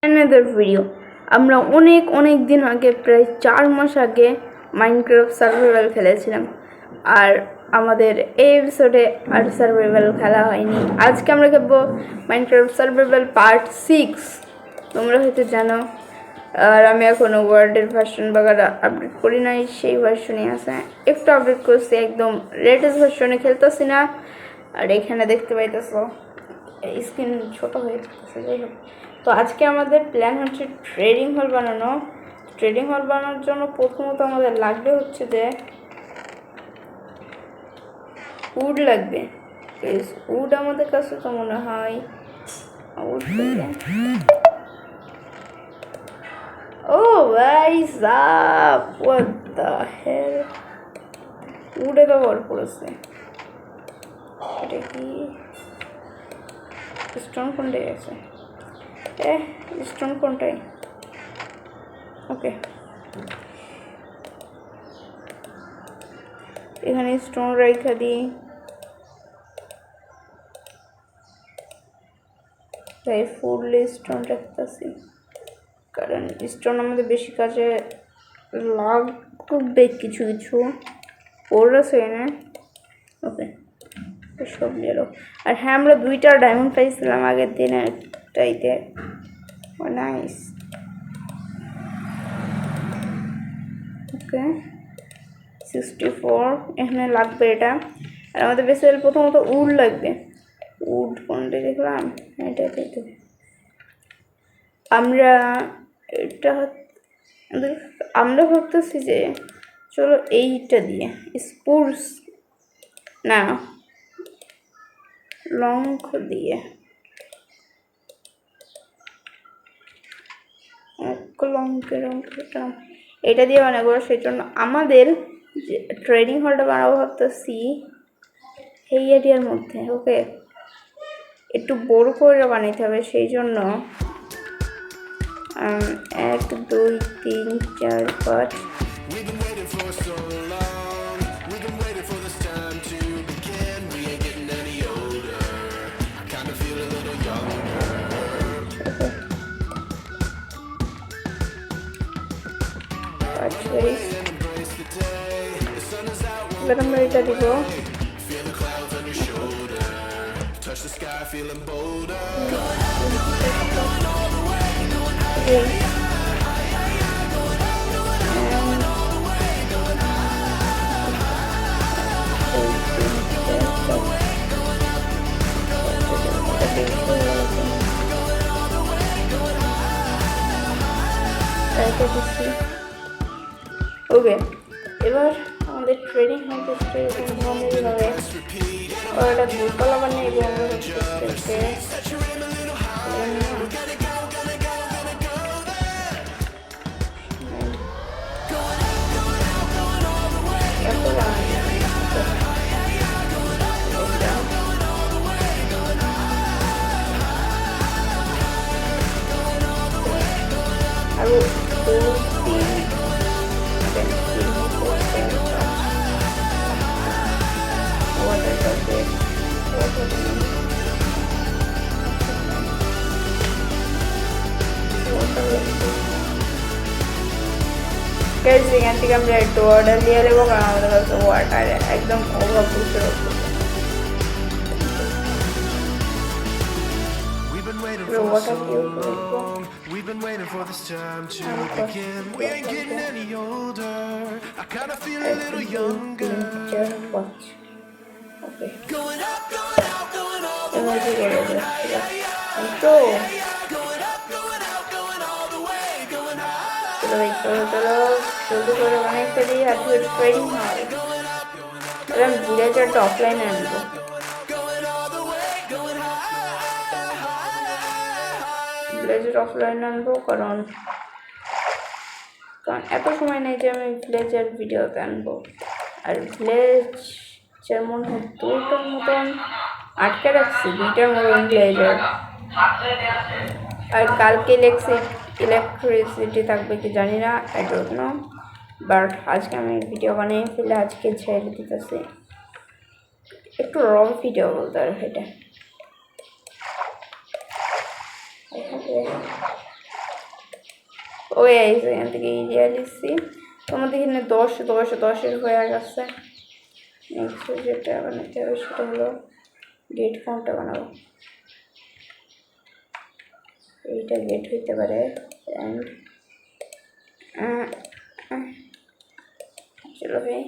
another video আমরা অনেক দিন আগে প্রায় 4 মাস আগে মাইনক্রাফট সার্ভাইভাল খেলেছিলাম আর আমাদের এই এপিসোডে আর সার্ভাইভাল খেলা হয়নি। আজকে আমরা খেলবো মাইনক্রাফট সার্ভাইভাল পার্ট 6। তোমরা হয়তো জানো আর আমি এখনো ওয়ার্ল্ডের ভার্সন বাগারা আপডেট করি নাই, সেই ভার্সনে আছে। একটু আপডেট করছি, একদম লেটেস্ট ভার্সনে খেলতেছি না। আর এখানে দেখতে পাইতেছো স্ক্রিন ছোট হয়ে যাচ্ছে। যাই হোক, তো আজকে আমাদের প্ল্যান হচ্ছে ট্রেডিং হল বানানো। ট্রেডিং হল বানানোর জন্য প্রথমত আমাদের লাগবে হচ্ছে যে উড লাগবে। উড আমাদের কাছে তো মনে হয় উড ও ভাই সাপ, হোয়াট দ্য হেল, উডে ব্যবহার করেছে। এটা কি স্টোন কোনটাই আছে? স্টোন কোনটাই? ওকে, এখানে স্টোন রেখা দিই। তাই ফুললি স্টোন রাখতেছি, কারণ স্টোন আমাদের বেশি কাজে লাগবে। কিছু কিছু পড়ছে না। ওকে, সব নিলো। আর হ্যাঁ, আমরা 2টা ডায়মন্ড পাইছিলাম আগের দিনেরটাইতে। নাইস। ওকে, 64 এখানে লাগবে এটা। আর আমাদের বেশি প্রথমত উড লাগবে। উড কোনটা দেখলাম? এটা তো আমরা ভাবতেছি যে চলো এইটা দিয়ে স্পুরস না লঙ্ক দিয়ে এটা দিয়ে বানাবো। সেই জন্য আমাদের ট্রেডিং হলটা বানাবো ভাবতেছি এই এরিয়ার মধ্যে। ওকে, একটু বড় করে বানাইতে হবে। সেই জন্য 1 2 3 4 5 এবার আমরা এটা দিব। ওকে, এবার আমাদের ট্রেনিং হবে ওটা দুতলা বানিয়ে এবং আরো 2 3 এখান থেকে আমরা একটু অর্ডার দিয়ে নেবো, কারণ আমাদের কাছে ওয়াটার একদম অভাব বুঝতে পারবো। We've been waiting for this time to begin. We ain't getting any older. I kind of feel a little younger. Okay. Going up, going out, going all the way. So, going up, going out, going all the way, going high. চলো জলদি করে অনেকটা দিয়ে আজকে training হয়। আমি ভিলেজারটা অফলাইনে আনবো। ভিলেজের অফলাইন আনবো কারণ এত সময় নেই যে আমি ভিলেজের ভিডিওতে আনবো। আর ভিলেজ যেমন 2টার মতন আটকে রাখছি, 2টার মতন ভিলেজার। আর কালকে ইলেকট্রিসিটি থাকবে কি জানি না, আই ডোন্ট নো। বাট আজকে আমি ভিডিও বানিয়ে ফেলে আজকে ছেড়ে দিতেছি। একটু র ভিডিও বলতে আর এটা ওই এখান থেকে এরিয়া লিখছি তোমাদের এখানে 10 10 10-এর হয়ে গেছে। নেক্সট যেটা বানাতে হবে সেটা হলো গেট কাউন্টটা বানাবো। এইটা গেট হইতে পারে অ্যান্ড চলো ভাই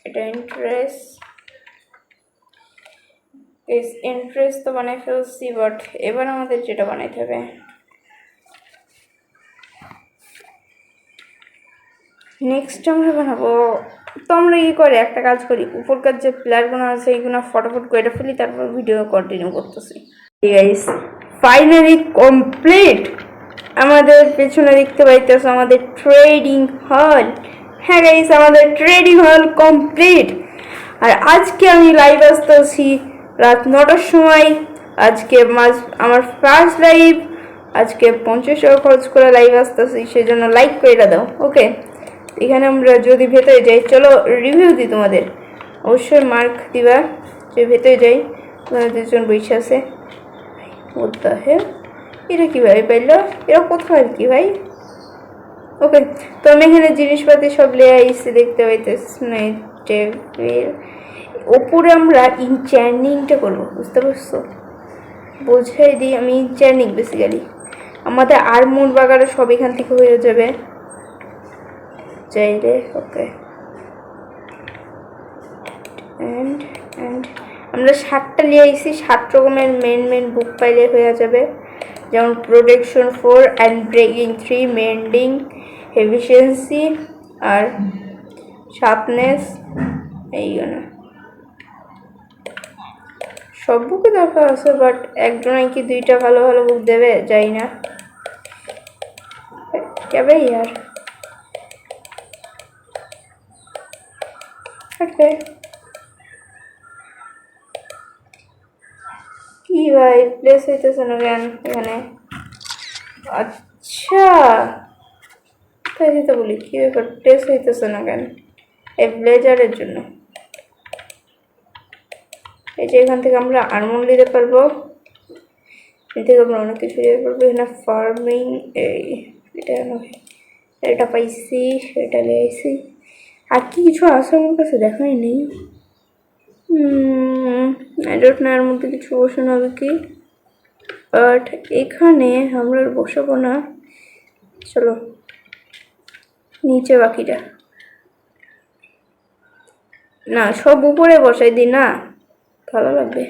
এটা ইন্টারেস্ট তো বানাই ফেলছি, বাট এবার আমাদের যেটা বানাইতে হবে নেক্সট আমরা বানাবো। তো আমরা কি করে একটা কাজ করি, উপরকার যে প্লেয়ারগুলো আছে এইগুলো ফটোফট করে ফেলি, তারপর ভিডিও কন্টিনিউ করতেছি। Guys finally complete. আমাদের পেছনে দেখতে পাইতেছো আমাদের ট্রেডিং হল। হ্যাঁ গাইস আমাদের ট্রেডিং হল কমপ্লিট। আর আজকে আমি লাইভ আসতেছি রাত 9টার সময়। আজকে আমার ফার্স্ট লাইভ, আজকে 50 টাকা খরচ করে লাইভ আসতেছি, সেজন্য লাইক করে দাও। ওকে, এখানে আমরা যদি ভেতরে যাই, চলো রিভিউ দিই তোমাদের। অবশ্যই মার্ক দিবা যে ভেতরে যাই। তোমাদের দুজন বসে আছে, বলতে হ্যাঁ এটা কীভাবে পাইল, এরা কোথায় আর কি ভাই। ওকে, তো আমি এখানে জিনিসপাতি সব লে আইসি, দেখতে পাইতেছি টেবিল। ওপরে আমরা ইনচ্যান্ডিংটা করবো, বুঝতে পারছো? বোঝাই দিই আমি ইনচ্যান্ডিং বেসিক্যালি আমাদের আর্মোর বাগারে সব এখান থেকে হয়ে যাবে চাইলে। ওকে, অ্যান্ড আমরা 7টা নিয়ে আইসি, 7 রকমের মেন বুক পাইলে হয়ে যাবে, যেমন protection 4 and breaking 3, mending, efficiency আর শার্পনেস। এইগুলো সব বুকে দরকার আছে, বাট একজনে কি 2টা ভালো ভালো বুক দেবে যাই না কেবে ইয়ার। ওকে, কি ভাই প্লেস হইতেছে না কেন এখানে? আচ্ছা তাই তো বলি কি ব্যাপার, প্লেস হইতেছে না কেন? এই ব্লেজারের জন্য। এই যে এখান থেকে আমরা আর্মন দিতে পারবো, এখান থেকে আমরা অনেক কিছু দিতে পারবো। এখানে ফার্মিং, এই এটা পাইছি, এটা নিয়ে আইসি। আর কি কিছু আছে আমার কাছে দেখাই নেই। এর মধ্যে কিছু বসানো হবে কি, বাট এখানে আমরা বসাবো না। চলো নিচে বাকিটা না, সব উপরে বসাই দিই না, ভালো লাগবে।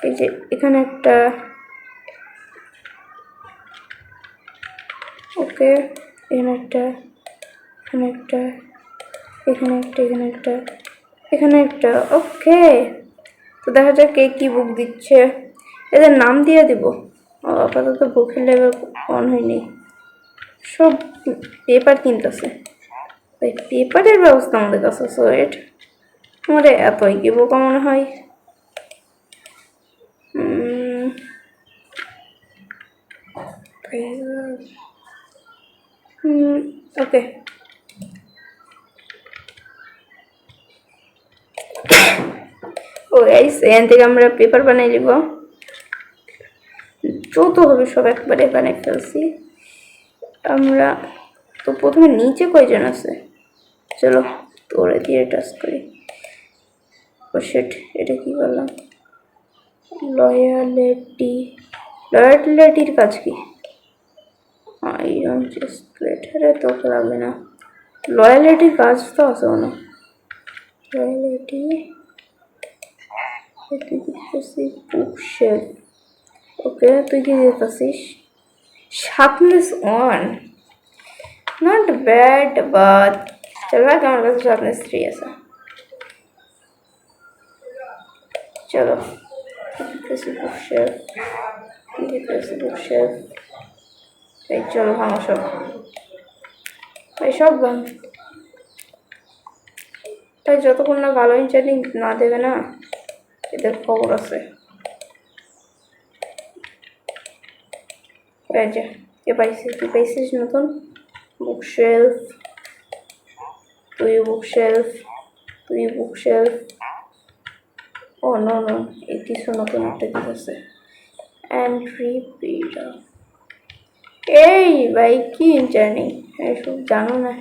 এই যে এখানে একটা, ওকে এখানে একটা, এখানে একটা, এখানে একটা, এখানে একটা, এখানে একটা। ওকে, তো দেখা যাক কে কি বুক দিচ্ছে, এদের নাম দিয়ে দিব। আপাতত বুকের লেভেল অন হয়নি, সব পেপার কিনতেছে। ওই পেপারের ব্যবস্থা আমাদের কাছে, সো এট আমাদের এতই কি বোকা মনে হয়। ওকে, ও গাইস এখান থেকে আমরা পেপার বানাই নিব, যত হবে সব একবারে বানাই ফেলছি আমরা। তো প্রথমে নিচে কয়জন আছে, চলো তোরে দিয়ে টাচ করি। ও শিট, এটা কি করলাম? লয়ালিটির কাজ কি? আইরন চেস্ট প্লেট, আরে তোকে লাগবে না। লয়ালিটির কাজ তো আছে না, লয়ালিটি বুকশেলফ। ওকে, তুই কি দিতেছিস? শার্পনেস 1, নট ব্যাড, বাট চল ভাই আমার কাছে শার্পনেস 3 আছে। চলো বুকশেলফ, বুকশেলফ, এই চলো ভাঙো সব, এই সব ভাঙ। তাই যতক্ষণ না ভালো ইনচার্জিং না দেবে না এদের খবর আছে। কে পাইছিস, তুই পাইছিস নতুন বুকশেলফ, তুই বুকশেলফ, তুই বুকশেলফ। ও নো নো, এই কিছু নতুন একটা দিতেছে। and repeat. এই ভাই কি জানি এসব জানো না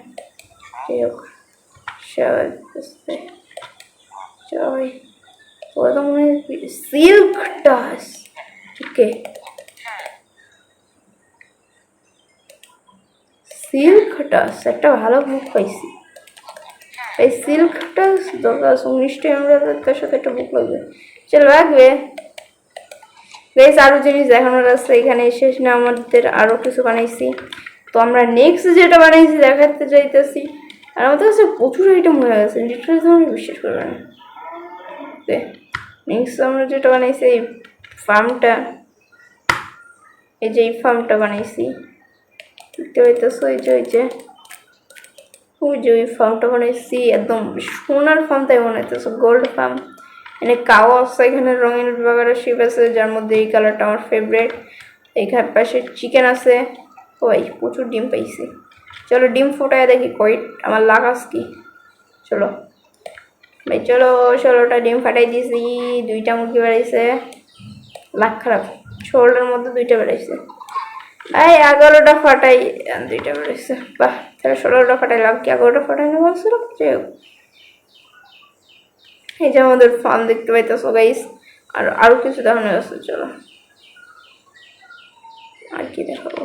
প্রথমে সিল্ক টাস ওকে সিল্ক টাস একটা ভালো বুক পাইছি এই সিল্ক টাস 2019 আমরা তার সাথে একটা বুক লাগবে চল লাগবে বেশ আরো জিনিস দেখানোর আছে এখানে শেষ না আমাদের আরো কিছু বানাইছি তো আমরা নেক্সট যেটা বানাইছি দেখাতে চাইতেছি আর আমাদের কাছে প্রচুর আইটেম হয়ে গেছে লিটারালি তোমরা বিশ্বাস করবে না নেক্সট আমরা যেটা বানাইছি এই ফার্মটা এই যে এই ফার্মটা বানাইছি দেখতে পাইতেছো এই যে ওই যে ওই ফার্মটা বানাইছি একদম সোনার ফার্ম তাই মনে হইতেছে গোল্ড ফার্ম এখানে কাও আছে এখানে রঙিন বাগারা শিপ আছে যার মধ্যে এই কালারটা আমার ফেভারিট এইখানে পাশে চিকেন আছে ওই প্রচুর ডিম পাইছি চলো ডিম ফোটায় দেখি কই আমার লাগাস কি চলো ভাই চলো 16টা ডিম ফাটাই দিয়েছি 2টা মুরগি বেড়াইছে লাখ খারাপ 16টার মধ্যে 2টা বেড়াইছে এই 11টা ফাটাই 2টা বেড়াইছে বাহ তাহলে 16টা ফাটাই লাভ কি 11টা ফাটাই না বলছিল এই যে আমাদের ফার্ম দেখতে পাইতেছো গাইস আর আরো কিছু দেখানো আছে চলো আর কি দেখাবো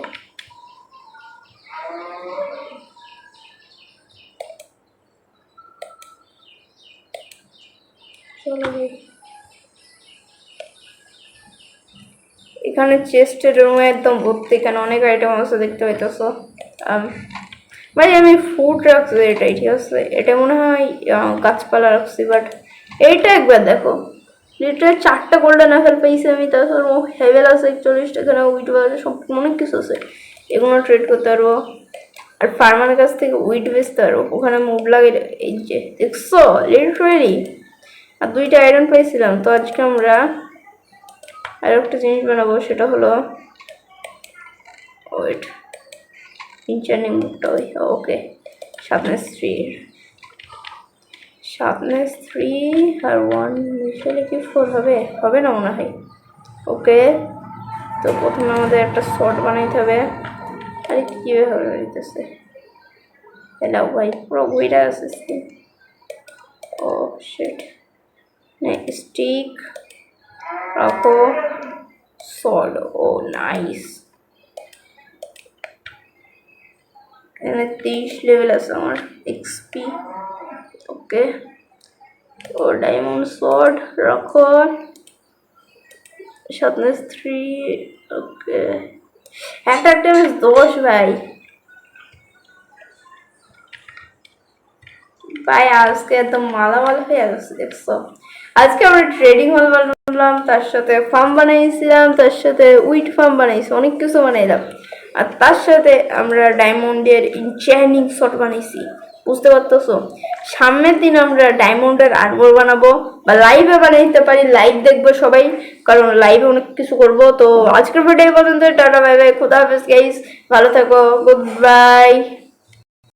চলো এখানে চেস্টের রুমে একদম ভর্তি এখানে অনেক আইটেম আছে দেখতে পাইতেছো ভাই আমি ফুড রাখছি এটাই ঠিক আছে এটা মনে হয় গাছপালা রাখছি বাট এইটা একবার দেখো লিটারালি 4টা গোল্ডেন আপেল পেয়েছি আমি তারপর হেভেল আছে 41 টাকা উইট আছে সব অনেক কিছু আছে এগুলো ট্রেড করতে পারবো আর ফার্মারের কাছ থেকে উইট বেচতে পারবো ওখানে মুভ লাগে এই যে দেখছো লিটারালি আর 2টা আয়রন পেয়েছিলাম তো আজকে আমরা আর একটা জিনিস বানাবো সেটা হলো ওয়েট ইনচার্নিং বুকটা ওকে শার্পনেস 3 আর 1 মিশালে কি 4 হবে না মনে হয় ওকে তো প্রথমে আমাদের একটা শর্ট বানাইতে হবে আরে কীভাবে হবে বানাইতেছে হ্যালো ভাই পুরো বইটা আছে ও শিট স্টিক রাখো সল্ট ও নাইস এখানে 23 লেভেল আছে আমার এক্সপি ওকে ও ডায়মন্ড শর্ট রাখো শার্পনেস 3 ওকে একটা 10 ভাই ভাই আজকে একদম মালামাল হয়ে গেছে দেখছো আজকে আমরা ট্রেডিং হল বানালাম তার সাথে ফার্ম বানাইছিলাম তার সাথে উইট ফার্ম বানাইছি অনেক কিছু বানাইলাম আর তার সাথে আমরা ডায়মন্ডের ইনচার্নিং শট বানাইছি বুঝতে পারতেছো সামনের দিন আমরা ডায়মন্ডের আর্মর বানাবো বা লাইভে বানাইতে পারি লাইভ দেখবো সবাই কারণ লাইভে অনেক কিছু করবো তো আজকের ভিডিও পর্যন্ত টাটা বাই বাই খোদা হাফেজ গাইস ভালো থাকো গুড বাই